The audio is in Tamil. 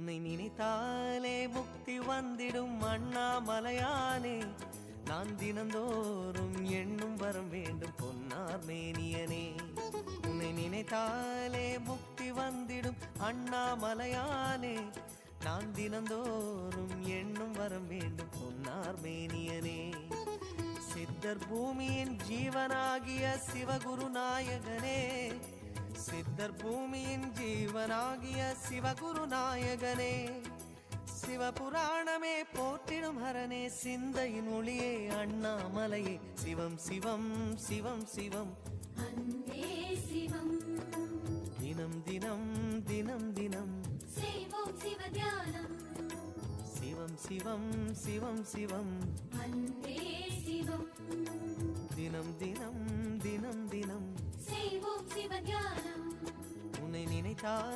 உன்னை நினைத்தாலே முக்தி வந்திடும் அண்ணாமலையானே. நான் தினந்தோறும் எண்ணும் வரம் வேண்டும் பொன்னார் மேனியனே. உன்னை நினைத்தாலே முக்தி வந்திடும் அண்ணாமலையானே. நான் தினந்தோறும் எண்ணும் வரம் வேண்டும் பொன்னார் மேனியனே. சித்தர் பூமியின் ஜீவனாகிய சிவகுரு நாயகனே. சித்தர் பூமியின் ஜீவனாகிய சிவகுரு நாயகனே. சிவபுராணமே போற்றிடும் ஹரனே. சிந்தையின் ஒளியே அண்ணாமலையே. சிவம் சிவம் சிவம் சிவம் அன்பே சிவம். தினம் தினம் தினம் தினம் செய்வோம் சிவ தியானம். சிவம் சிவம் சிவம் சிவம் அன்பே சிவம். தினம் தினம் தினம் தினம் செய்வோம் சிவ தியானம். உன்னை நினைத்தால்